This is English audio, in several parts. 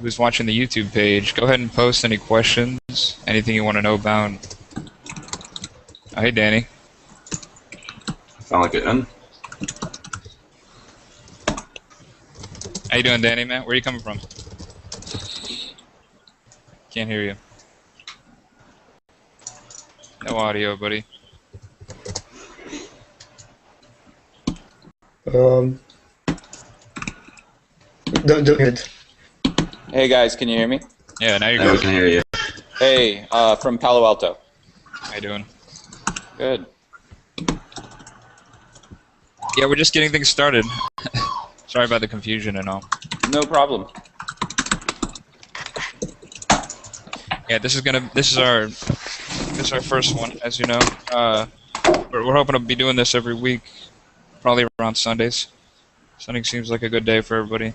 who's watching the YouTube page, go ahead and post any questions, anything you want to know about. Oh, hey, Danny. Sound like it in? How you doing, Danny, man? Where are you coming from? Can't hear you. No audio, buddy. Don't do it. Hey guys, can you hear me? Yeah, now you're Yeah, we good. can hear you. Hey, from Palo Alto. How you doing? Good. Yeah, we're just getting things started. Sorry about the confusion and all. No problem. Yeah, this is our first one, as you know. We're hoping to be doing this every week, probably around Sundays. Sunday seems like a good day for everybody.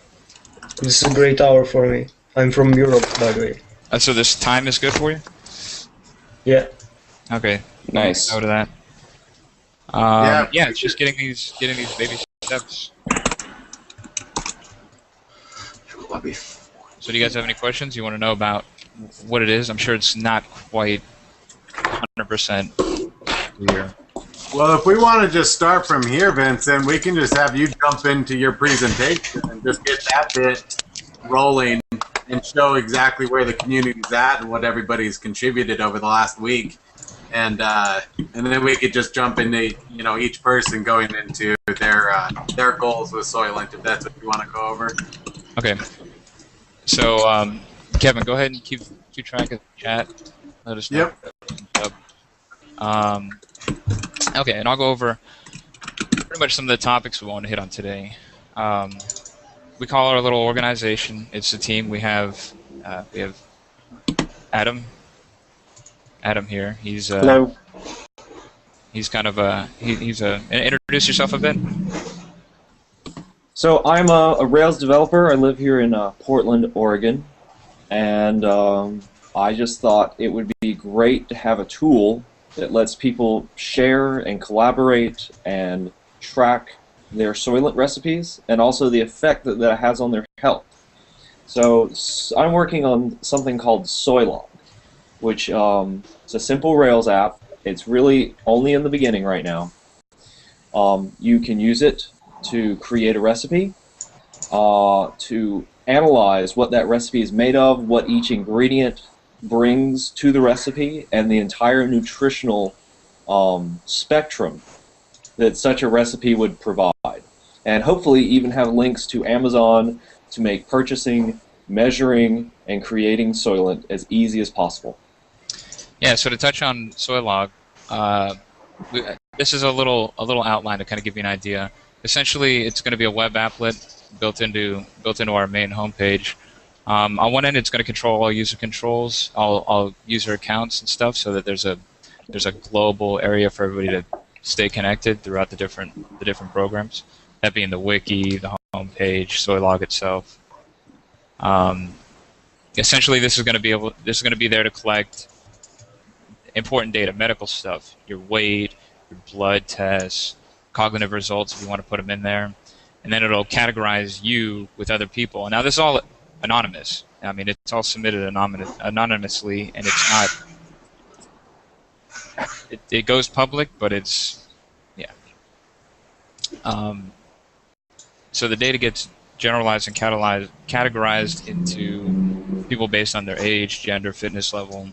This is a great hour for me. I'm from Europe, by the way. So this time is good for you? Yeah. Okay. Nice. Note of that. Yeah, it's just getting these baby steps. So do you guys have any questions you want to know about what it is? I'm sure it's not quite 100% clear. Well, if we want to just start from here, Vincent, we can just have you jump into your presentation and just get that bit rolling and show exactly where the community's at and what everybody's contributed over the last week. And then we could just jump into, you know, each person going into their goals with Soylent, if that's what you want to go over. Okay. So, Kevin, go ahead and keep track of the chat. Let us know. Yep. Okay, and I'll go over pretty much some of the topics we want to hit on today. We call our little organization. It's a team. We have Adam. Adam here. He's Hello. He's kind of introduce yourself a bit. So I'm a Rails developer. I live here in Portland, Oregon, and I just thought it would be great to have a tool that lets people share and collaborate and track their Soylent recipes and also the effect that that has on their health. So I'm working on something called SoyLog, which is a simple Rails app. It's really only in the beginning right now. You can use it to create a recipe, to analyze what that recipe is made of, what each ingredient brings to the recipe, and the entire nutritional spectrum that such a recipe would provide. And hopefully even have links to Amazon to make purchasing, measuring, and creating Soylent as easy as possible. Yeah. So to touch on SoyLog, this is a little outline to kind of give you an idea. Essentially, it's going to be a web applet built into our main homepage. On one end, it's going to control all user controls, all user accounts and stuff, so that there's a global area for everybody to stay connected throughout the different programs. That being the Wiki, the homepage, SoyLog itself. Essentially, this is going to be there to collect important data, medical stuff, your weight, your blood tests, cognitive results if you want to put them in there, and then it'll categorize you with other people. And now this is all anonymous. I mean, it's all submitted anonymously, and it's not. It goes public, but it's so the data gets generalized and categorized into people based on their age, gender, fitness level,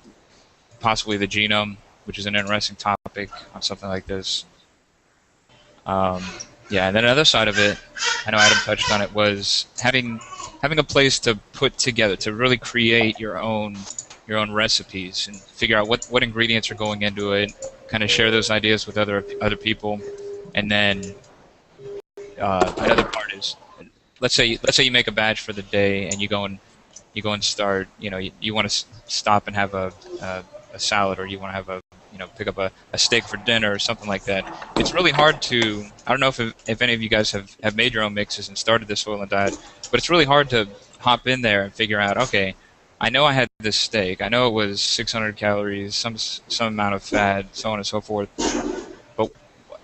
possibly the genome, which is an interesting topic on something like this. Yeah, and then another side of it, I know Adam touched on it, was having a place to put together, to really create your own recipes and figure out what ingredients are going into it, kind of share those ideas with other people, and then another part is, let's say you make a batch for the day and you go and start, you want to stop and have a salad, or you want to have pick up a steak for dinner or something like that. It's really hard to, I don't know if any of you guys have made your own mixes and started this Soylent diet, but it's really hard to hop in there and figure out, okay, I know I had this steak, I know it was 600 calories, some amount of fat, so on and so forth, but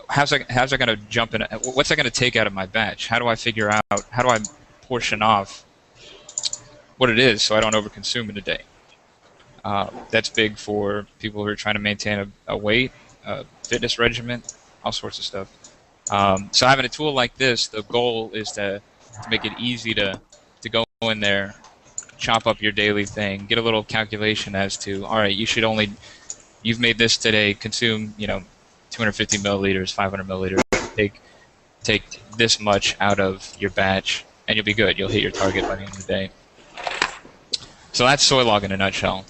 how's that going to jump in, what's that going to take out of my batch? How do I figure out, how do I portion off what it is, so I don't overconsume in a day. That's big for people who are trying to maintain a weight, a fitness regimen, all sorts of stuff. So having a tool like this, the goal is to make it easy to go in there, chop up your daily thing, get a little calculation as to, all right, you've made this today, consume 250 milliliters, 500 milliliters, take this much out of your batch, and you'll be good. You'll hit your target by the end of the day. So that's SoyLog in a nutshell.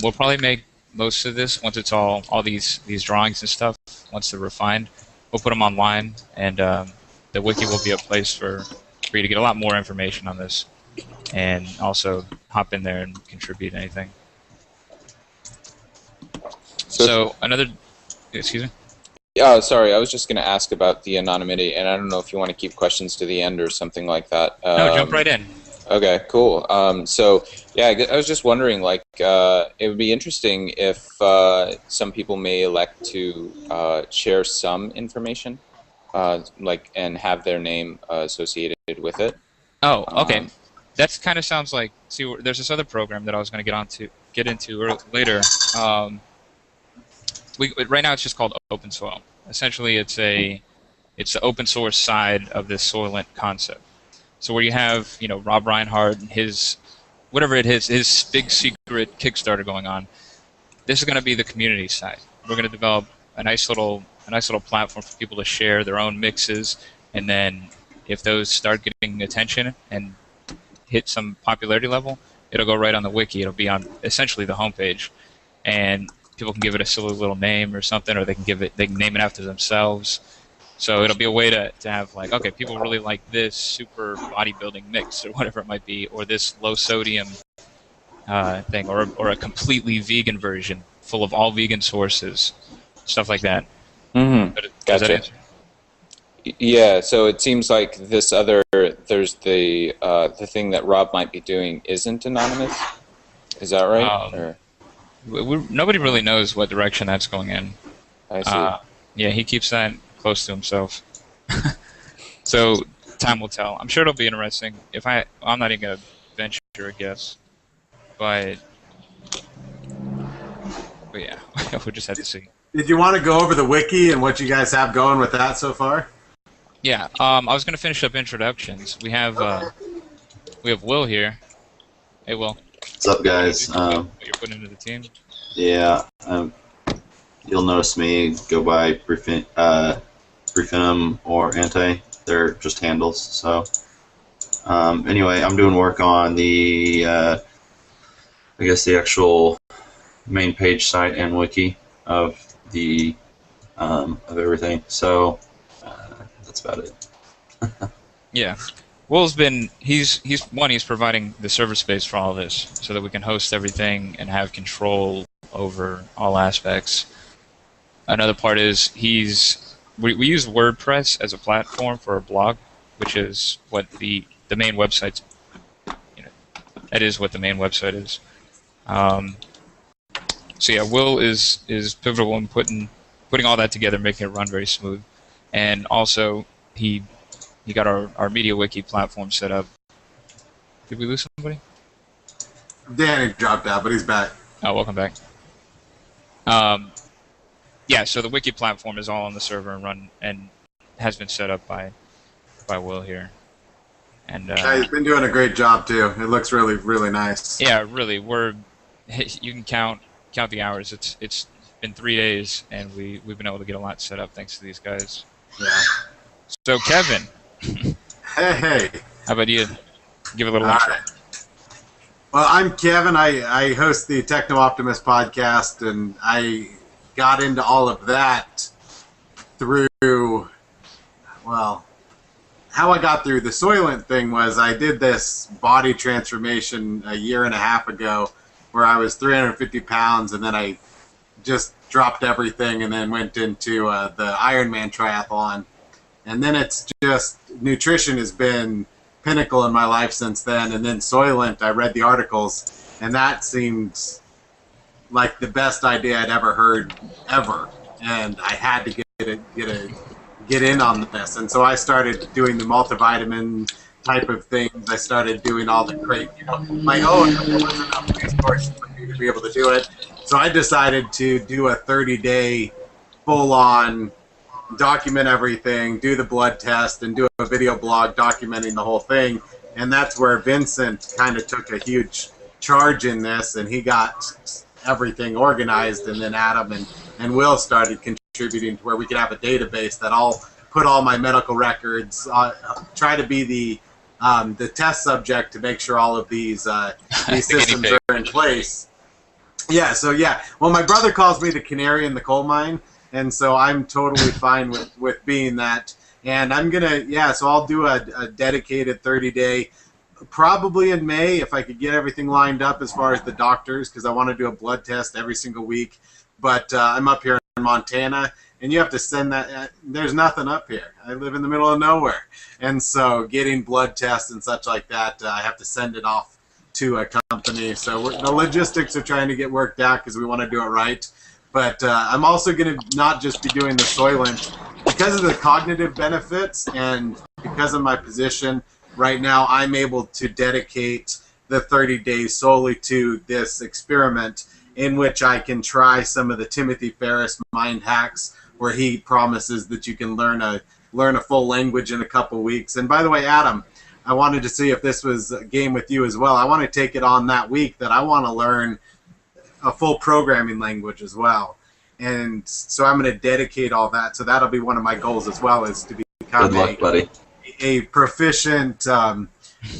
We'll probably make most of this once it's all these drawings and stuff, once they're refined. We'll put them online, and the wiki will be a place for you to get a lot more information on this, and also hop in there and contribute anything. So another, excuse me? Sorry, I was just going to ask about the anonymity, and I don't know if you want to keep questions to the end or something like that. No, jump right in. Okay, cool. So, yeah, I was just wondering, like, it would be interesting if some people may elect to share some information, and have their name associated with it. Oh, okay. That kind of sounds like. See, there's this other program that I was going to get into later. Right now it's just called openSoyl. Essentially, it's the open source side of this Soylent concept. So where you have Rob Reinhardt and his whatever it is, his big secret Kickstarter going on. This is going to be the community side. We're going to develop a nice little platform for people to share their own mixes, and then if those start getting attention and hit some popularity level, it'll go right on the wiki. It'll be on essentially the homepage, and people can give it a silly little name or something, or they can name it after themselves. So it'll be a way to have, like, okay, people really like this super bodybuilding mix or whatever it might be, or this low sodium thing, or a completely vegan version full of all vegan sources, stuff like that. Mm-hmm. Does that answer? Yeah, so it seems like there's the thing that Rob might be doing isn't anonymous. Is that right? Nobody really knows what direction that's going in. I see. Yeah, he keeps that close to himself. So time will tell. I'm sure it'll be interesting. I'm not even gonna venture a guess, but yeah, we'll just have to see. Did you want to go over the wiki and what you guys have going with that so far? Yeah, I was gonna finish up introductions. We have Will here. Hey, Will. What's up, guys? What you're putting into the team? Yeah, you'll notice me go by Prefinum or Anti. They're just handles. So anyway, I'm doing work on the I guess the actual main page site and wiki of the of everything. So that's about it. Yeah. Will's he's providing the server space for all of this so that we can host everything and have control over all aspects. Another part is we use WordPress as a platform for our blog, which is what the main website's, that is what the main website is. So yeah, Will is pivotal in putting all that together, making it run very smooth. And also he got our media wiki platform set up. Did we lose somebody? Danny dropped out, but he's back. Oh, welcome back. Yeah, so the wiki platform is all on the server and run and has been set up by Will here. And yeah, he's been doing a great job too. It looks really, really nice. Yeah, really. You can count the hours. It's been 3 days, and we've been able to get a lot set up thanks to these guys. Yeah. So Kevin. Hey. How about you? Give a little intro. Right. Well, I'm Kevin. I host the Techno Optimist podcast, and I got into all of that through, well, how I got through the Soylent thing was I did this body transformation a year and a half ago where I was 350 pounds, and then I just dropped everything and then went into the Ironman triathlon. And then it's just, nutrition has been pinnacle in my life since then. And then Soylent, I read the articles, and that seemed like the best idea I'd ever heard, ever. And I had to get in on this. And so I started doing the multivitamin type of things. I started doing all the my own. There wasn't enough resources for me to be able to do it, so I decided to do a 30-day full-on document everything, do the blood test, and do a video blog documenting the whole thing. And that's where Vincent kind of took a huge charge in this, and he got everything organized, and then Adam and Will started contributing to where we could have a database that I'll put all my medical records, try to be the test subject to make sure all of these systems are in place. Yeah, so yeah. Well, my brother calls me the canary in the coal mine, and so I'm totally fine with being that. And I'm going to, so I'll do a dedicated 30-day, probably in May, if I could get everything lined up as far as the doctors, because I want to do a blood test every single week. But I'm up here in Montana, and you have to send that. There's nothing up here. I live in the middle of nowhere. And so getting blood tests and such like that, I have to send it off to a company. So the logistics are trying to get worked out because we want to do it right. But I'm also going to not just be doing the Soylent. Because of the cognitive benefits and because of my position right now, I'm able to dedicate the 30 days solely to this experiment in which I can try some of the Timothy Ferriss mind hacks where he promises that you can learn a full language in a couple weeks. And by the way, Adam, I wanted to see if this was a game with you as well. I want to take it on that week that I want to learn a full programming language as well. And so I'm going to dedicate all that. So that'll be one of my goals as well, is to become Good luck, buddy. A proficient.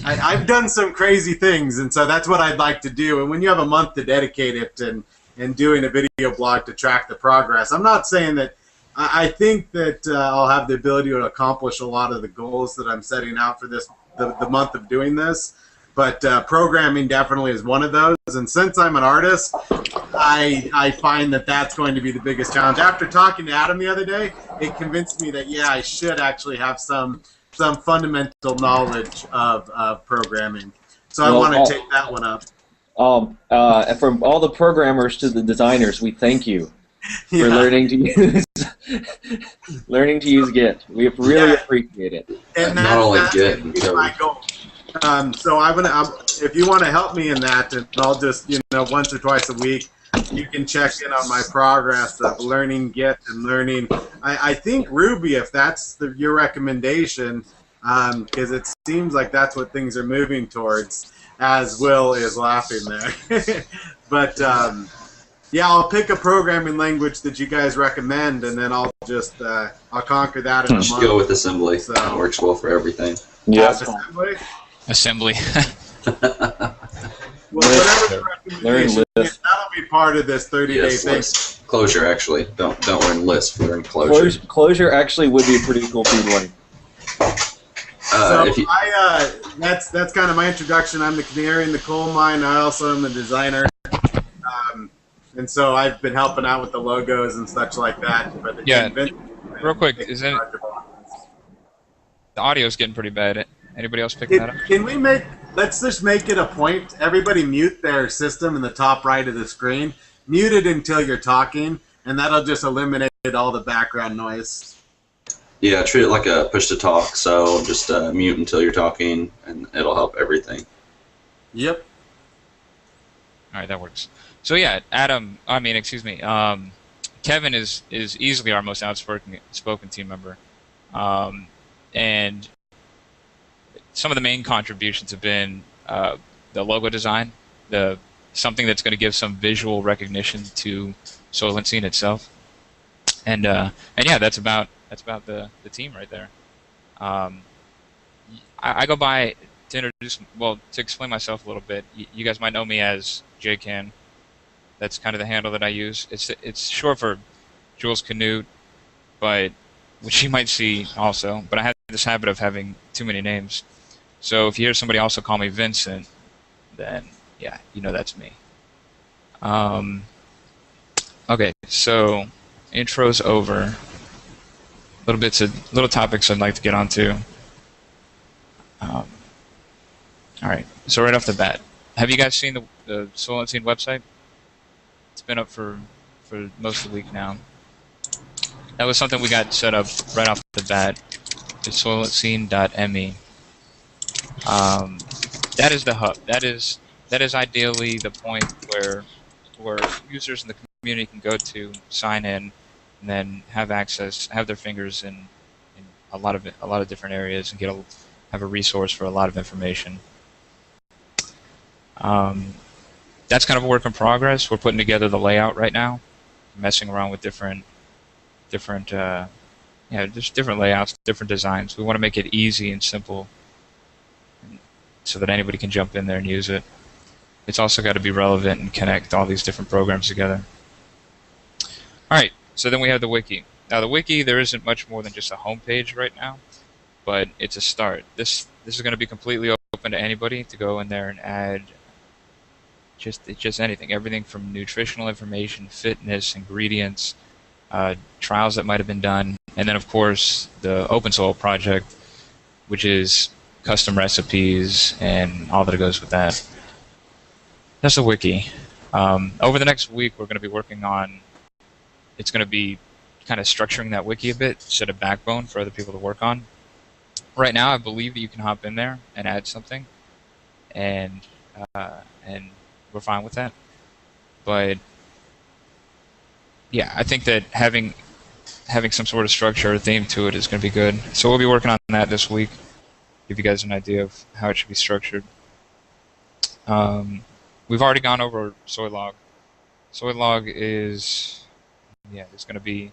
I've done some crazy things, and so that's what I'd like to do. And when you have a month to dedicate it and doing a video blog to track the progress, I'm not saying that. I think that I'll have the ability to accomplish a lot of the goals that I'm setting out for this the month of doing this. But programming definitely is one of those. And since I'm an artist, I find that that's going to be the biggest challenge. After talking to Adam the other day, it convinced me that, I should actually have some fundamental knowledge of programming. So I want to take that one up. From all the programmers to the designers, we thank you for learning to use Git. We really appreciate it. And not only Git, my goal. So if you want to help me in that, and I'll just, once or twice a week, you can check in on my progress of learning Git and learning. I think Ruby, if that's your recommendation, because it seems like that's what things are moving towards, as Will is laughing there. But I'll pick a programming language that you guys recommend, and then I'll just I'll conquer that in a month. Just go with assembly. So, it works well for everything. Yeah. Assembly. Well, whatever the recommendation is, that'll be part of this 30-day thing. Lisp. Closure, actually. Don't learn Lisp. Learn Closure. Closure actually would be a pretty cool thing to learn. That's kind of my introduction. I'm the canary in the coal mine. I also am the designer. And so I've been helping out with the logos and such like that. But real quick, the audio's getting pretty bad. Anybody else picking that up? Let's just make it a point. Everybody mute their system in the top right of the screen. Mute it until you're talking, and that'll just eliminate all the background noise. Yeah, treat it like a push-to-talk, so just mute until you're talking, and it'll help everything. Yep. All right, that works. So yeah, Kevin is easily our most outspoken team member, and some of the main contributions have been the logo design, something that's going to give some visual recognition to Soylent Scene itself, and yeah, that's about the team right there. I go by to explain myself a little bit. You guys might know me as JCan. That's kind of the handle that I use. It's short for Jules Canute, which you might see also. But I have this habit of having too many names. So if you hear somebody also call me Vincent, then yeah, that's me. Okay, so intro's over. Little topics I'd like to get onto. All right, so right off the bat, have you guys seen the Soylent Scene website? It's been up for most of the week now. That was something we got set up right off the bat. It's soylentscene.me. That is the hub. That is ideally the point where users in the community can go to sign in, and then have access, have their fingers in a lot of different areas, and have a resource for a lot of information. That's kind of a work in progress. We're putting together the layout right now, messing around with different just different layouts, different designs. We want to make it easy and simple, so that anybody can jump in there and use it. It's also got to be relevant and connect all these different programs together. All right, so then we have the wiki. Now the wiki, there isn't much more than just a home page right now, but it's a start. This is going to be completely open to anybody to go in there and add just anything, everything from nutritional information, fitness, ingredients, trials that might have been done, and then of course the openSoyl project, which is custom recipes and all that goes with that. That's a wiki. Over the next week, we're going to be working on. It's going to be kind of structuring that wiki a bit, set a backbone for other people to work on. Right now, I believe that you can hop in there and add something, and we're fine with that. But yeah, I think that having some sort of structure or theme to it is going to be good. So we'll be working on that this week. Give you guys an idea of how it should be structured. We've already gone over SoyLog. SoyLog is, it's going to be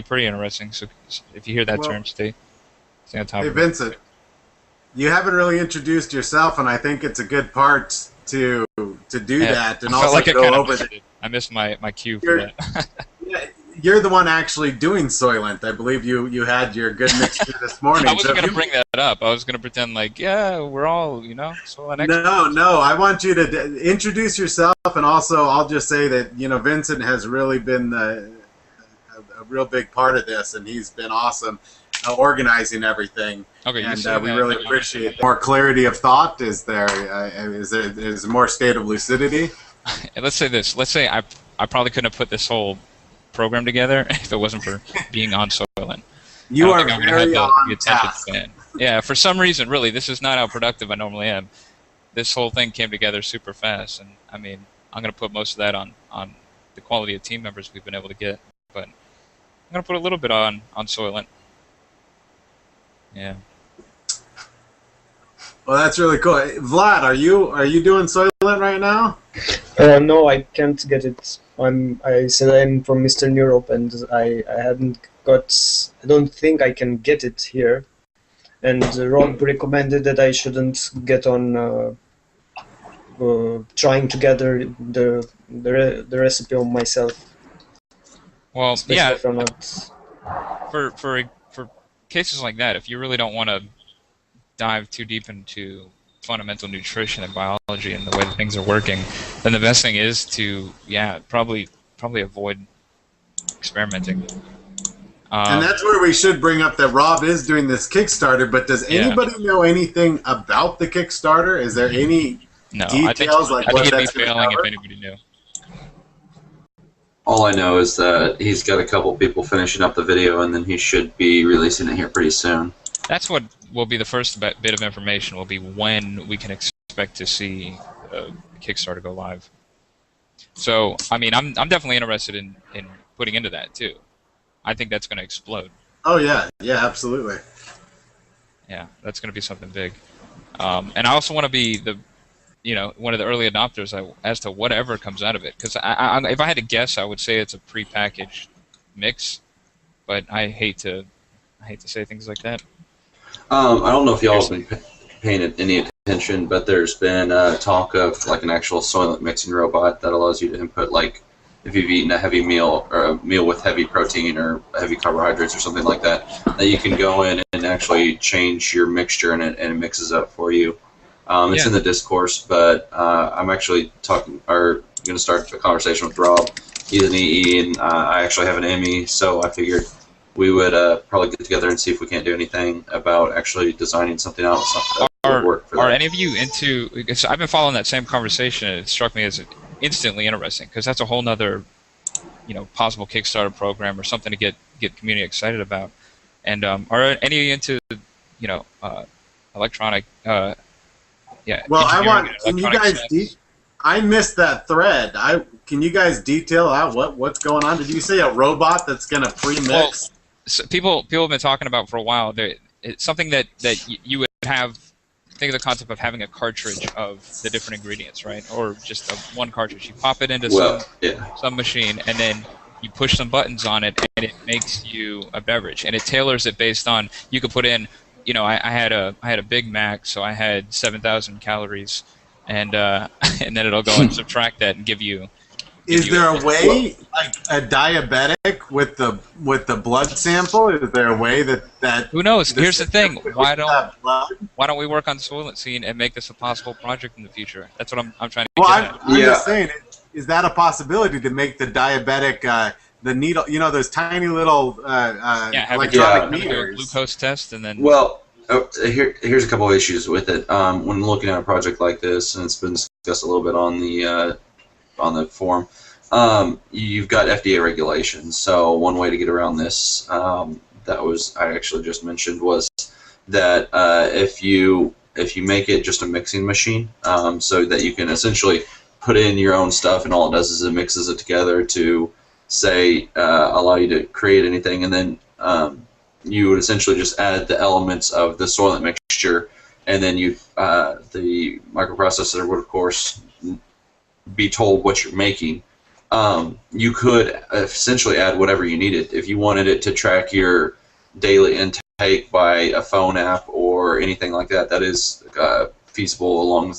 pretty interesting. So if you hear that term, stay on top Hey, of it. Vincent, you haven't really introduced yourself, and I think it's a good part to do that, and I felt also like go over. I missed my cue for that. You're the one actually doing Soylent. I believe you had your good mixture this morning. I wasn't going to bring that up. I was going to pretend like, we're all, Soylent experts. No. I want you to introduce yourself, and also I'll just say that Vincent has really been a real big part of this, and he's been awesome organizing everything. Okay, and we really appreciate more clarity of thought. Is there more state of lucidity? Let's say this. Let's say I probably couldn't have put this whole program together if it wasn't for being on Soylent. You are very on task. Yeah, for some reason, really, this is not how productive I normally am. This whole thing came together super fast, and I mean, I'm going to put most of that on the quality of team members we've been able to get, but I'm going to put a little bit on Soylent. Yeah. Well, that's really cool. Vlad, are you doing Soylent right now? No, I can't get it. I said I'm from Eastern Europe, and I don't think I can get it here. And Rob recommended that I shouldn't get on trying to gather the recipe on myself. Well, especially yeah. if I'm not... For cases like that, if you really don't want to dive too deep into fundamental nutrition and biology and the way that things are working, then the best thing is to probably avoid experimenting. And that's where we should bring up that Rob is doing this Kickstarter, but does anybody know anything about the Kickstarter? Is there any details I think it'd be failing if anybody knew. All I know is that he's got a couple people finishing up the video, and then he should be releasing it here pretty soon. That's what will be the first bit of information, will be when we can expect to see Kickstarter go live. So, I mean, I'm definitely interested in putting into that, too. I think that's going to explode. Oh, yeah. Yeah, absolutely. Yeah, that's going to be something big. And I also want to be one of the early adopters as to whatever comes out of it. Because if I had to guess, I would say it's a prepackaged mix. But I hate to say things like that. I don't know if y'all have been paying any attention, but there's been talk of like an actual Soylent mixing robot that allows you to input, like, if you've eaten a heavy meal or a meal with heavy protein or heavy carbohydrates or something like that, that you can go in and actually change your mixture and it mixes up for you. It's in the discourse, but I'm actually going to start a conversation with Rob. He's an EE, and I actually have an ME, so I figured we would probably get together and see if we can't do anything about actually designing something else that would work for that. Are any of you into? Because I've been following that same conversation, and it struck me as instantly interesting, because that's a whole nother, possible Kickstarter program or something to get community excited about. And are any of you into, electronic Yeah. Well, I engineering want. and Can you electronic guys? steps. I missed that thread. Can you guys detail out what's going on? Did you say a robot that's gonna pre-mix? So people have been talking about for a while. It's something that you would have. Think of the concept of having a cartridge of the different ingredients, right? Or just one cartridge. You pop it into some machine, and then you push some buttons on it, and it makes you a beverage. And it tailors it based on. You could put in. I had a Big Mac, so I had 7,000 calories, and and then it'll go and subtract that and give you. Is there a way, like a diabetic with the blood sample? Is there a way that Who knows? Here's the thing. Why blood? don't we work on Soylent Scene and make this a possible project in the future? That's what I'm trying to Well, get at. I'm just saying, is that a possibility to make the diabetic the needle? Those tiny little electronic meters. A glucose test and then. Well, here's a couple of issues with it. When looking at a project like this, and it's been discussed a little bit on the forum, you've got FDA regulations. So one way to get around this, I actually just mentioned, was that if you make it just a mixing machine, so that you can essentially put in your own stuff, and all it does is it mixes it together to say allow you to create anything, and then you would essentially just add the elements of the Soylent mixture, and then the microprocessor would of course be told what you're making. You could essentially add whatever you needed. If you wanted it to track your daily intake by a phone app or anything like that, that is feasible along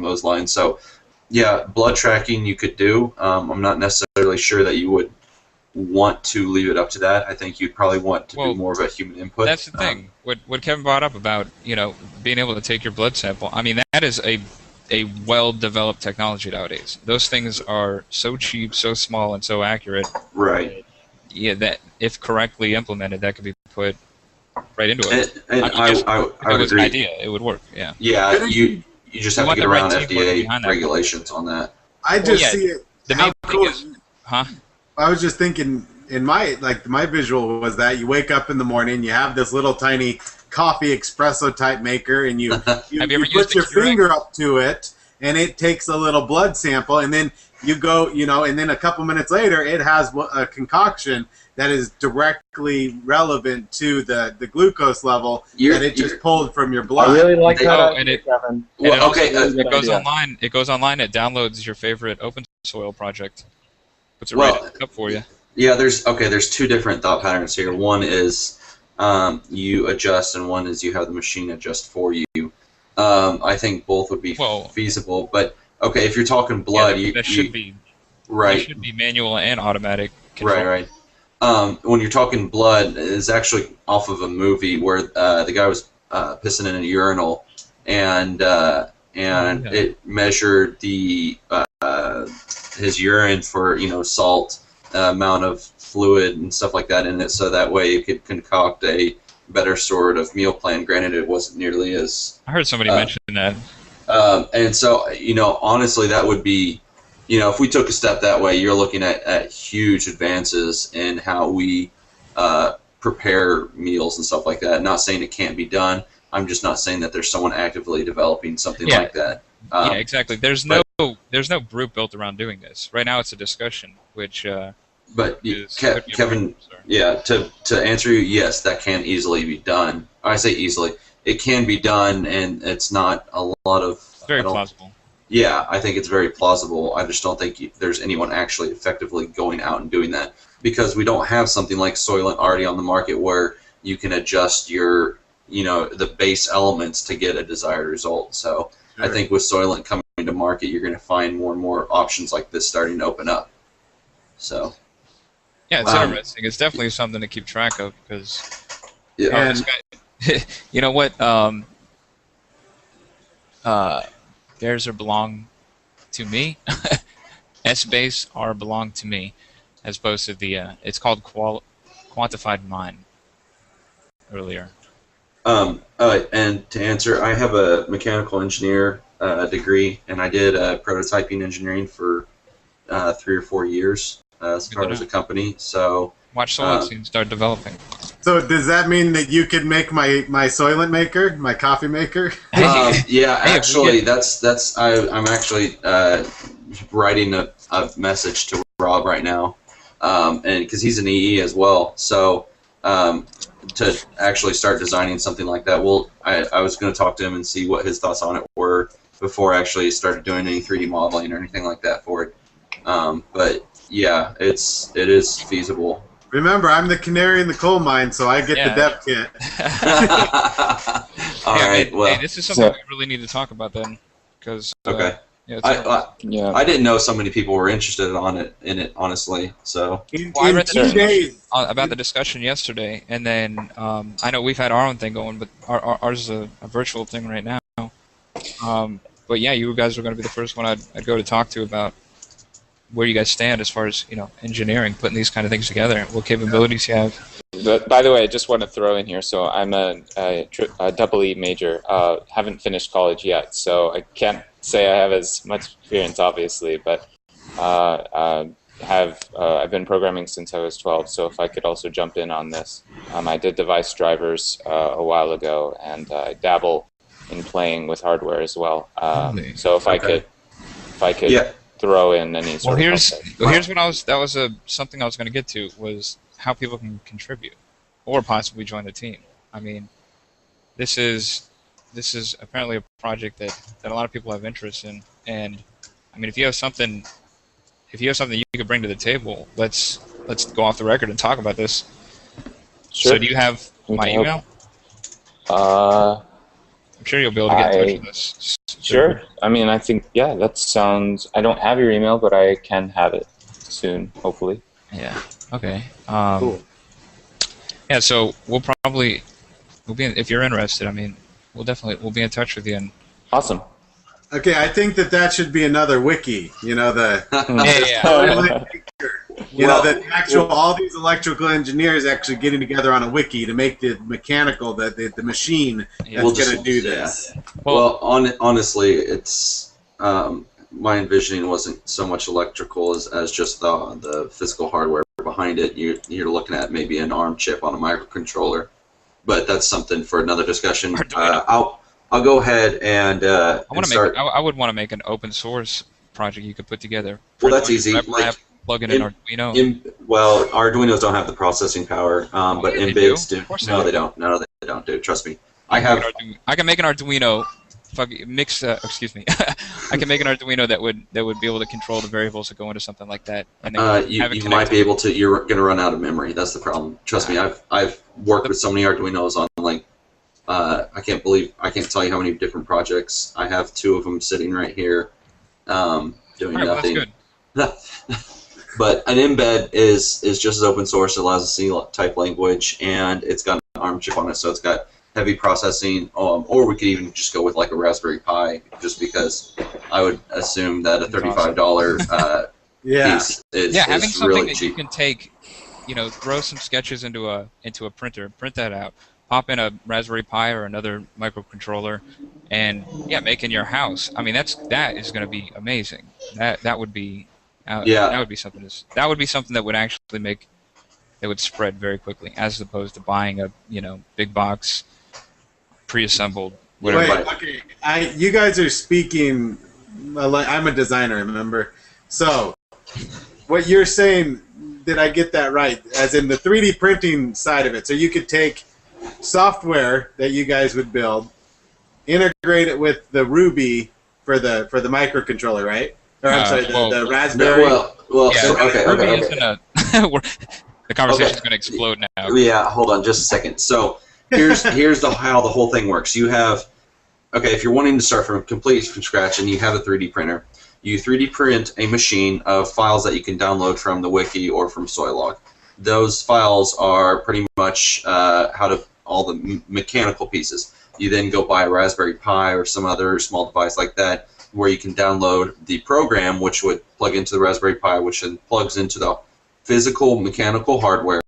those lines. So, yeah, blood tracking you could do. I'm not necessarily sure that you would want to leave it up to that. I think you'd probably want to do more of a human input. That's the thing. What Kevin brought up about being able to take your blood sample. I mean, that is a well-developed technology nowadays. Those things are so cheap, so small, and so accurate. Right. Yeah, that if correctly implemented, that could be put right into it. And I would agree. An idea, it would work. Yeah. Yeah, you just have to get around FDA that. regulations on that. I just see it. The main thing is, I was just thinking, my visual was that you wake up in the morning, you have this little tiny coffee espresso type maker, and you put your finger up to it, and it takes a little blood sample, and then you go, and then a couple minutes later, it has a concoction that is directly relevant to the glucose level that it just pulled from your blood. I really like that. Kevin. Well, it goes online. It goes online. It downloads your favorite openSoyl project. Puts it right up for you. Yeah, there's two different thought patterns here. One is you adjust, and one is you have the machine adjust for you. I think both would be feasible, but if you're talking blood, that should be right. It should be manual and automatic control. Right. When you're talking blood, it's actually off of a movie where the guy was pissing in a urinal, and it measured his urine for salt, amount of fluid and stuff like that in it, so that way it could concoct a better sort of meal plan. Granted, it wasn't nearly as. I heard somebody mention that. And so, honestly, that would be, if we took a step that way, you're looking at huge advances in how we prepare meals and stuff like that. Not saying it can't be done. I'm just not saying that there's someone actively developing something like that. Yeah, exactly. There's no group built around doing this. Right now, it's a discussion, which. But Kevin, to answer you, yes, that can easily be done. I say easily. It can be done, and it's not a lot of. Very plausible. Yeah, I think it's very plausible. I just don't think there's anyone actually effectively going out and doing that, because we don't have something like Soylent already on the market where you can adjust your, the base elements to get a desired result. So sure. I think with Soylent coming to market, you're going to find more and more options like this starting to open up. So. Yeah, it's interesting. It's definitely something to keep track of, because you know what? Theirs are belong to me. S-base are belong to me, as opposed to the it's called quantified mine earlier. And to answer, I have a mechanical engineer degree, and I did prototyping engineering for 3 or 4 years as part of the company. So watch Soylent Scene start developing. So does that mean that you could make my Soylent maker, my coffee maker? Yeah, actually, I'm actually writing a message to Rob right now, and because he's an EE as well, so to actually start designing something like that, I was going to talk to him and see what his thoughts on it were before I actually started doing any 3D modeling or anything like that for it. But yeah, it is feasible. Remember, I'm the canary in the coal mine, so I get the dev kit. All right. Well, hey, this is something we really need to talk about then, because okay. Yeah, I didn't know so many people were interested in it, honestly. So I read the 2 days about the discussion yesterday, and then I know we've had our own thing going, but ours is a virtual thing right now. But yeah, you guys are going to be the first one I'd go to talk to about where you guys stand as far as engineering, putting these kind of things together, what capabilities you have. But, by the way, I just want to throw in here, so I'm a double E major. Haven't finished college yet, so I can't say I have as much experience, obviously, but I've been programming since I was 12, so if I could also jump in on this. I did device drivers a while ago, and I dabble in playing with hardware as well. So if I could throw in any sort of here's what something I was going to get to was how people can contribute or possibly join the team. I mean, this is apparently a project that a lot of people have interest in, and I mean, if you have something you could bring to the table, let's go off the record and talk about this. Sure. So do you have my email? I'm sure you'll be able to get in touch with us. Sure. I mean, I think, yeah, that sounds... I don't have your email, but I can have it soon, hopefully. Yeah. Okay. Cool. Yeah, so we'll be if you're interested, I mean, we'll be in touch with you. And awesome. Okay, I think that should be another wiki. The all these electrical engineers actually getting together on a wiki to make the mechanical the machine that's going to do this. Yeah. Well, honestly, it's my envisioning wasn't so much electrical as just the physical hardware behind it. You're looking at maybe an ARM chip on a microcontroller, but that's something for another discussion. I'll go ahead and start. I would want to make an open source project you could put together. Well, that's easy. Plug it in Arduino. Arduinos don't have the processing power, but Embids do. No, they don't. No, they don't, dude. Trust me. I can make an Arduino. Excuse me. I can make an Arduino that would be able to control the variables that go into something like that. And then you might be able to. You're going to run out of memory. That's the problem. Trust me. I've worked with so many Arduinos on I can't tell you how many different projects. I have 2 of them sitting right here, doing nothing. Well, that's good. But an embed is just as open source. It allows a C-type language, and it's got an ARM chip on it, so it's got heavy processing. Or we could even just go with like a Raspberry Pi, just because I would assume that a $35 piece is having something really that cheap. You can take, throw some sketches into a printer, print that out, pop in a Raspberry Pi or another microcontroller, and make in your house. I mean, that is going to be amazing. That would be that would be something. That would be something that would actually would spread very quickly, as opposed to buying a big box, pre-assembled. Whatever. Wait, okay. You guys are speaking. I'm a designer, remember? So, what you're saying? Did I get that right? As in the 3D printing side of it. So you could take software that you guys would build, integrate it with the Ruby for the microcontroller, right? Or I'm sorry, the Raspberry. The conversation's going to explode now. Yeah, hold on just a second. So here's how the whole thing works. You have, if you're wanting to start completely from scratch and you have a 3D printer, you 3D print a machine of files that you can download from the Wiki or from SoyLog. Those files are pretty much all the mechanical pieces. You then go buy a Raspberry Pi or some other small device like that, where you can download the program, which would plug into the Raspberry Pi, which then plugs into the physical mechanical hardware,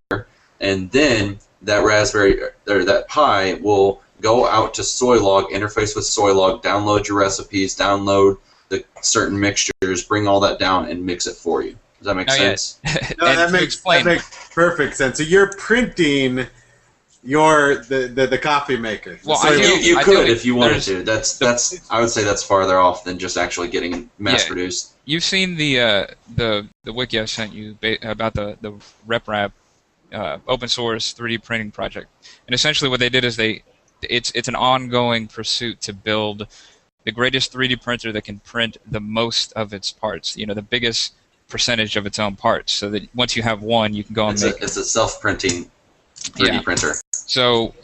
and then that Pi will go out to SoyLog, interface with SoyLog, download your recipes, download the certain mixtures, bring all that down, and mix it for you. Does that make sense? No, that makes perfect sense. So you're printing the coffee maker. Well, So I do- you could ideally, if you wanted there's to. That's I would say that's farther off than just actually getting mass produced. You've seen the wiki I sent you about the RepRap open source 3D printing project, and essentially what they did is it's an ongoing pursuit to build the greatest 3D printer that can print the most of its parts. You know, the biggest percentage of its own parts, so that once you have one, you can go and make. It's a self-printing 3D printer. So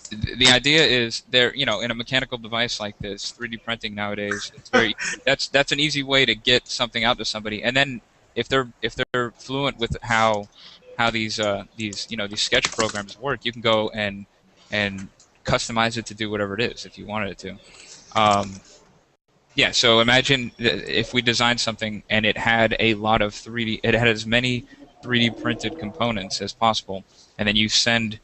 the idea is in a mechanical device like this, 3D printing nowadays, it's very that's an easy way to get something out to somebody. And then if they're fluent with how these sketch programs work, you can go and customize it to do whatever it is if you wanted it to. So imagine if we designed something and it had a lot of 3D, it had as many 3D printed components as possible, and then you send,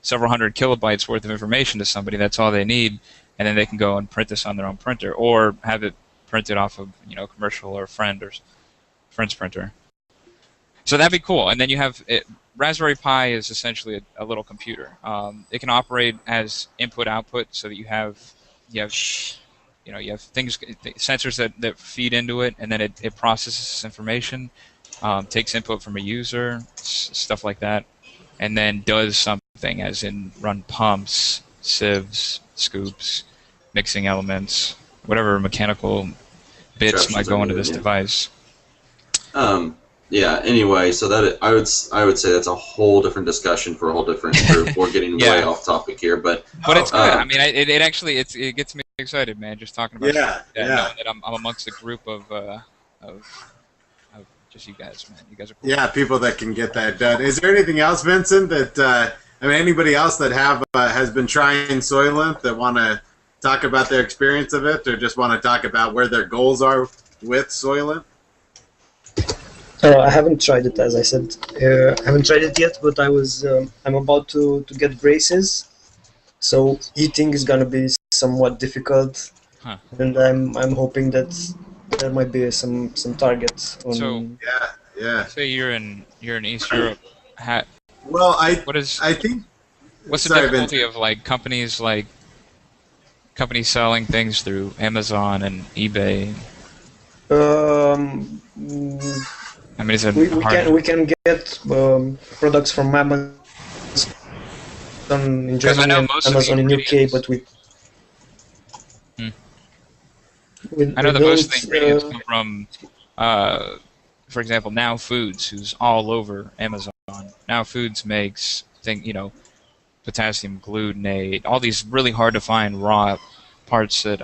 several hundred kilobytes worth of information to somebody. That's all they need, and then they can go and print this on their own printer, or have it printed off of commercial or friend's printer. So that'd be cool. And then you have Raspberry Pi is essentially a little computer. It can operate as input-output, so that you have things, sensors that feed into it, and then it processes information, takes input from a user, stuff like that, and then does something, as in run pumps, sieves, scoops, mixing elements, whatever mechanical bits might go into this device. Anyway, so that I would say that's a whole different discussion for a whole different group. We're getting way off topic here, but it's good. I mean, it actually it gets me excited, man. Just talking about knowing that I'm amongst a group of just you guys, man. You guys are cool. Yeah, people that can get that done. Is there anything else, Vincent? That anybody else that has been trying Soylent that want to talk about their experience of it, or just want to talk about where their goals are with Soylent? I haven't tried it, as I said. I haven't tried it yet, but I'm about to get braces, so eating is gonna be somewhat difficult, and I'm hoping that there might be some targets on. So say you're in East Europe. Well, I think. What's the difficulty of companies selling things through Amazon and eBay? I mean, is it we can get products from Amazon in Germany and Amazon in UK, but I know that most of the ingredients come from, for example, Now Foods, who's all over Amazon. Now Foods makes potassium glutamate, all these really hard to find raw parts that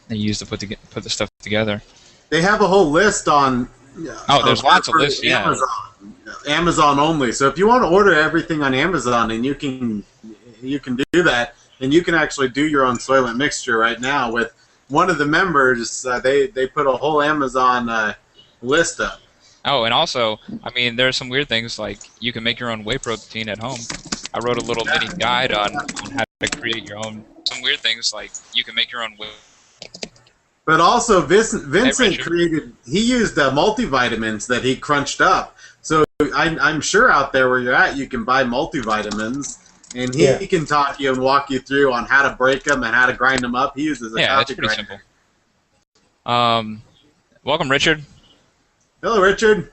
they use to put the stuff together. They have a whole list on. There's lots of lists. Yeah. Amazon only. So if you want to order everything on Amazon, and you can do that, and you can actually do your own Soylent mixture right now with one of the members. They put a whole Amazon list up. Oh, and also, I mean, there are some weird things like you can make your own whey protein at home. I wrote a little mini guide on how to create your own. Some weird things like you can make your own whey. But also, Vincent created. He used multivitamins that he crunched up. So I'm sure out there where you're at, you can buy multivitamins, and he can talk you and walk you through on how to break them and how to grind them up. He uses a coffee it's pretty grinder. simple. Welcome, Richard. Hello, Richard.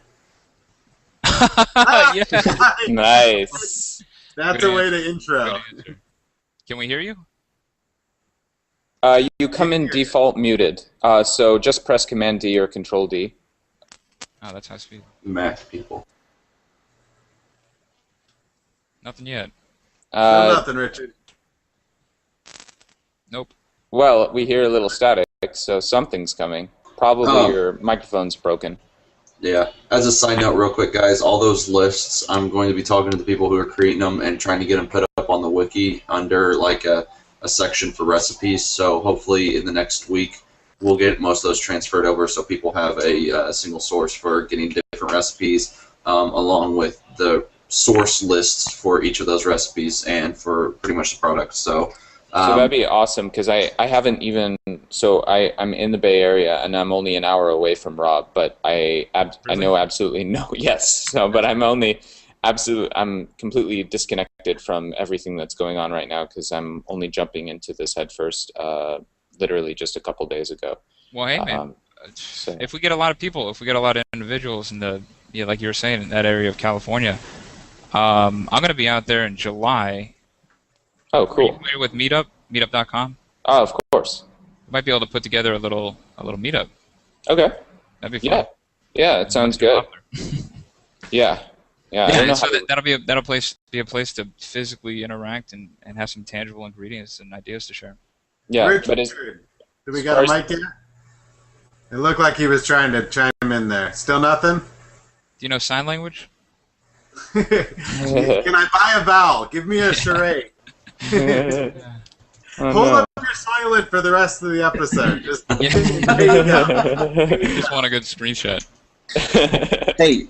Nice. That's a way to intro. Can we hear you? You come in default muted, so just press Command D or Control D. Oh, that's high speed. Mac people. Nothing yet. Nothing, Richard. Nope. Well, we hear a little static, so something's coming. Probably your microphone's broken. Yeah. As a side note, real quick, guys, all those lists, I'm going to be talking to the people who are creating them and trying to get them put up on the wiki under a section for recipes. So hopefully in the next week we'll get most of those transferred over, so people have a single source for getting different recipes, along with the source lists for each of those recipes and for pretty much the product. So that'd be awesome, because I haven't even, I'm in the Bay Area and I'm only an hour away from Rob, but I know absolutely no, yes, so, but I'm only absolutely. I'm completely disconnected from everything that's going on right now because I'm only jumping into this head first, literally just a couple days ago. Well, hey, man. So. If we get a lot of people, if we get a lot of individuals in the, yeah, like you were saying, in that area of California, I'm going to be out there in July. Oh, Are you cool. familiar with Meetup? Meetup.com? Oh, of course. We might be able to put together a little meetup. Okay. That'd be fun. Yeah, it sounds good. Yeah. I don't know so how that'll be a place to physically interact and have some tangible ingredients and ideas to share. Yeah, Richard, but it's, do we got a mic yet? It looked like he was trying to chime in there. Still nothing? Do you know sign language? Can I buy a vowel? Give me a charade. Hold up your Soylent for the rest of the episode. Just, there you go. Just want a good screenshot. Hey,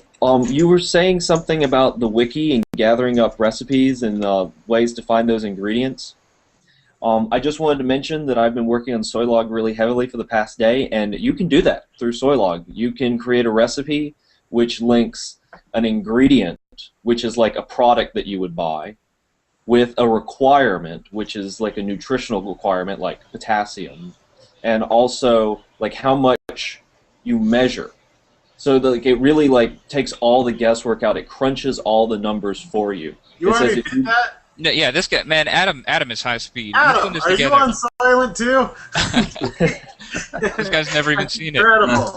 you were saying something about the wiki and gathering up recipes and ways to find those ingredients. I just wanted to mention that I've been working on SoyLog really heavily for the past day, and you can do that through SoyLog. You can create a recipe which links an ingredient, which is like a product that you would buy, with a requirement, which is like a nutritional requirement, like potassium, and also like how much you measure. So like it really like takes all the guesswork out. It crunches all the numbers for you. You It says already if did that? No, yeah, this guy, man, Adam is high speed. Adam, are you on Soylent too? This guy's never even seen it. Incredible.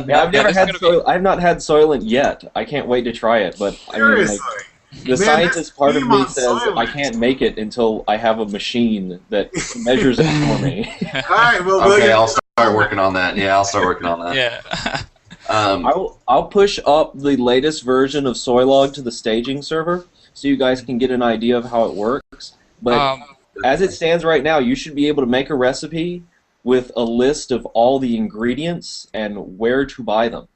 Yeah, I've never had gonna I've not had Soylent yet. I can't wait to try it, but I mean, Seriously. like, the Man, scientist this part of team me on says Soylent. I can't make it until I have a machine that measures it for me. All right, well, Okay, William, I'll start working on that. Yeah, I'll start working on that. Yeah. I'll push up the latest version of SoyLog to the staging server so you guys can get an idea of how it works. But as it stands right now, you should be able to make a recipe with a list of all the ingredients and where to buy them.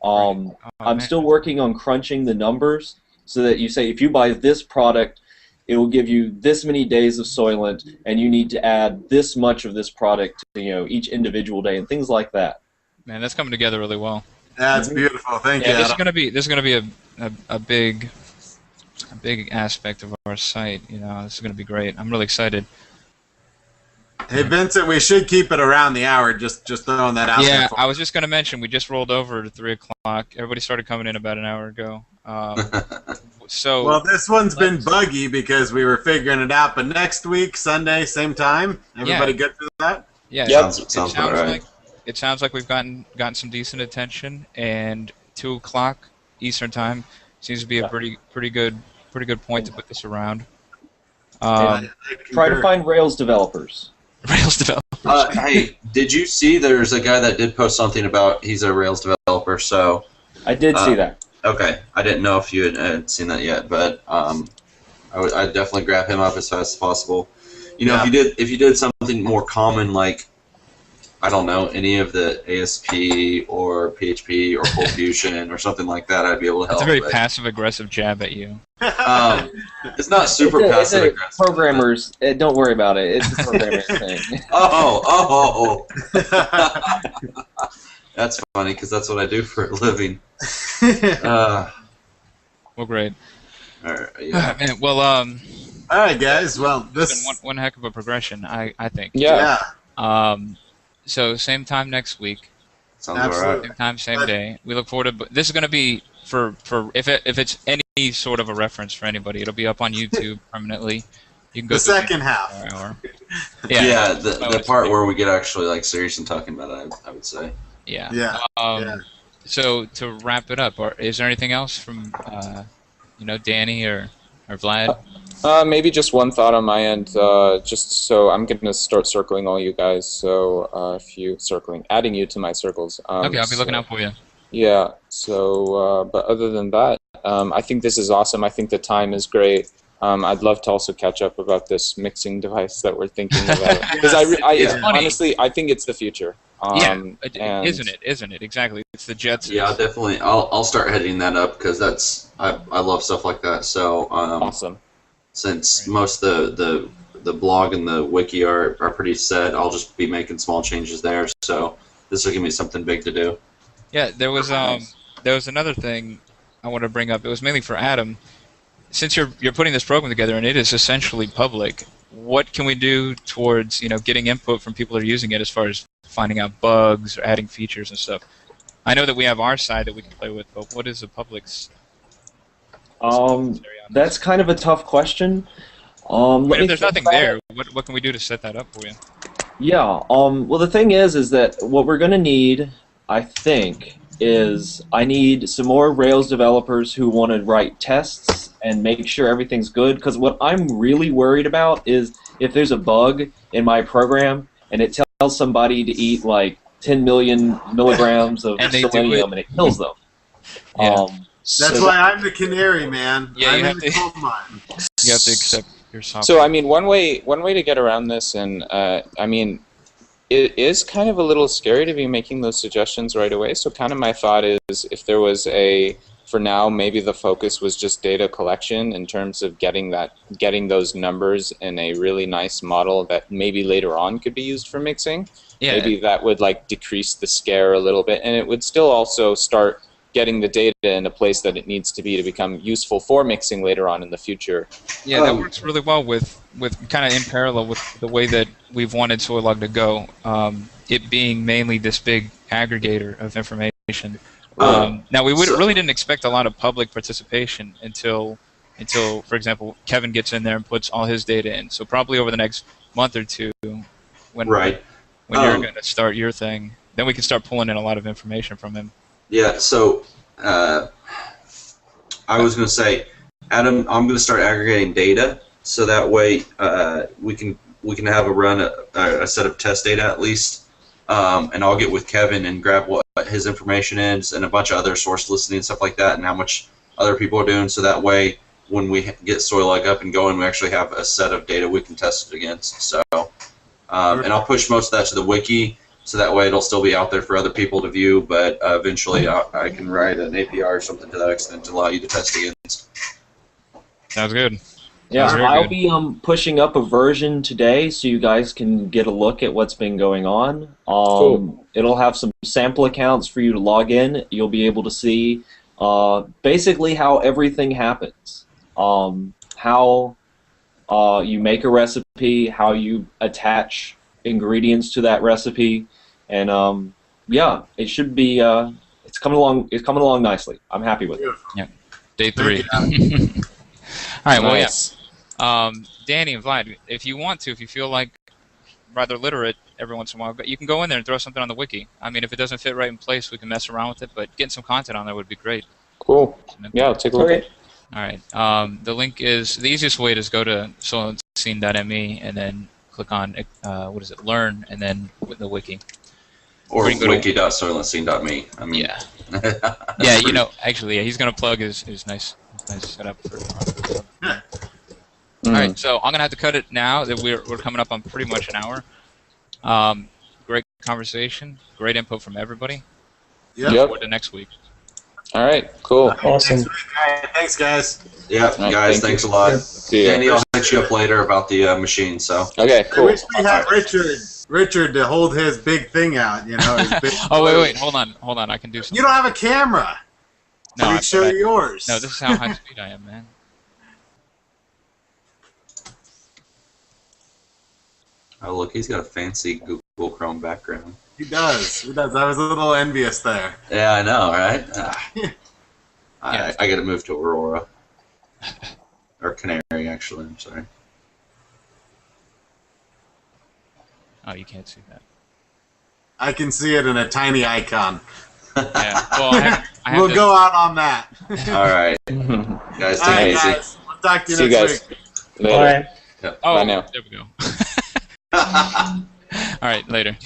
I'm still working on crunching the numbers so that you say if you buy this product, it will give you this many days of Soylent, and you need to add this much of this product to each individual day and things like that. Man, that's coming together really well. that's beautiful. Thank you, Yeah, this Adam. is gonna be a big aspect of our site. This is gonna be great. I'm really excited. Hey, Vincent, we should keep it around the hour. Just throwing that out Yeah, there. For I was just gonna mention we just rolled over to 3 o'clock. Everybody started coming in about an hour ago. So Well, this one's been buggy because we were figuring it out. But next week, Sunday, same time. Everybody good for that? yeah, Yep. Sounds about right. it sounds like we've gotten some decent attention, and 2 o'clock Eastern time seems to be a pretty good point to put this around. Try to find Rails developers. Rails developer. Hey, did you see there's a guy that did post something about he's a Rails developer, so... I did see that. Okay, I didn't know if you had seen that yet, but I'd definitely grab him up as fast as possible. If you did something more common like, I don't know, any of the ASP or PHP or Full Fusion or something like that, I'd be able to help. That's a very but, passive-aggressive jab at you. it's not super It's passive a aggressive. programmers, don't worry about it. It's a programmer's thing. Oh. That's funny because that's what I do for a living. Well, great. All right, yeah. Man, well, All right, guys. Well, it's this... been one heck of a progression, I think. yeah. So same time next week, Sounds all right. same time, same day. We look forward to. This is going to be for if it's any sort of a reference for anybody, it'll be up on YouTube permanently. You can go The through second half. hour. Yeah, the part where we get actually like serious and talking about it, I would say. Yeah. Yeah. So to wrap it up, is there anything else from Danny or Vlad? Maybe just one thought on my end. Just so I'm going to start circling all you guys. So adding you to my circles. Okay, I'll be looking out for you. Yeah. So, but other than that, I think this is awesome. I think the time is great. I'd love to also catch up about this mixing device that we're thinking about. Because honestly, I think it's the future. Isn't it? Exactly. It's the Jets. Yeah, definitely. I'll start heading that up because I love stuff like that. So awesome. Since most of the blog and the wiki are pretty set, I'll just be making small changes there. So this will give me something big to do. Yeah, there was another thing I wanted to bring up. It was mainly for Adam. Since you're putting this program together and it is essentially public, what can we do towards getting input from people that are using it as far as finding out bugs or adding features and stuff? I know that we have our side that we can play with, but what is the public's? That's kind of a tough question. But if there's nothing there, what can we do to set that up for you? Yeah. Well, the thing is that what we're going to need, I think, is I need some more Rails developers who want to write tests and make sure everything's good. Because what I'm really worried about is if there's a bug in my program and it tells somebody to eat like 10 million milligrams of selenium and it kills them. Yeah. That's why I'm the canary, man. Yeah, I'm in the coal mine. You have to accept your software. So I mean, one way to get around this, and I mean, it is kind of a little scary to be making those suggestions right away. So kind of my thought is, if there was for now, maybe the focus was just data collection in terms of getting those numbers in a really nice model that maybe later on could be used for mixing. Yeah. Maybe that would like decrease the scare a little bit, and it would still also start getting the data in a place that it needs to be to become useful for mixing later on in the future. Yeah, that works really well with kind of in parallel with the way that we've wanted SoyLog to go. It being mainly this big aggregator of information. Now we really didn't expect a lot of public participation until, for example, Kevin gets in there and puts all his data in. So probably over the next month or two, when you're going to start your thing, then we can start pulling in a lot of information from him. Yeah, so I was going to say, Adam, I'm going to start aggregating data, so that way we can have a set of test data at least, and I'll get with Kevin and grab what his information is and a bunch of other source listing and stuff like that, and how much other people are doing, so that way when we get SoyLog up and going, we actually have a set of data we can test it against. So, and I'll push most of that to the wiki. So that way it'll still be out there for other people to view, but eventually I can write an API or something to that extent to allow you to test against. Sounds good. Yeah, I'll be pushing up a version today so you guys can get a look at what's been going on. Cool. It'll have some sample accounts for you to log in. You'll be able to see basically how everything happens. How you make a recipe, how you attach ingredients to that recipe. And yeah, it should be. It's coming along. It's coming along nicely. I'm happy with it. Yeah, day 3. All right. Well, yeah. Danny and Vlad, if you want to, if you feel like rather literate every once in a while, you can go in there and throw something on the wiki. I mean, if it doesn't fit right in place, we can mess around with it. But getting some content on there would be great. Cool. Yeah, I'll take a look. Okay. All right. The link is the easiest way is go to soylentscene.me and then click on learn, and then with the wiki. Or wiki.soylentscene.me. I mean, yeah. Yeah, actually, he's gonna plug his nice setup for. All right, so I'm gonna have to cut it now. That we're coming up on pretty much an hour. Great conversation, great input from everybody. Yep. Look forward to next week. All right, cool. Awesome. Thanks, guys. Yeah, right, guys, thanks a lot. See ya. Danny, I'll hit you up later about the machine. So. Okay, I cool. wish we had Richard to hold his big thing out. His big Oh wait, hold on, I can do something. You don't have a camera. No, Let me show you yours. No, this is how high speed I am, man. Oh, look, he's got a fancy Google Chrome background. He does. He does. I was a little envious there. Yeah, I know, right? I got to move to Aurora. Or Canary, actually. I'm sorry. Oh, you can't see that. I can see it in a tiny icon. Yeah. Well, I have We'll go out on that. All right. Guys, All right, take it easy. guys. We'll talk to you See you next guys week. later. Bye. Yep. Oh, Bye now. there we go. All right, later.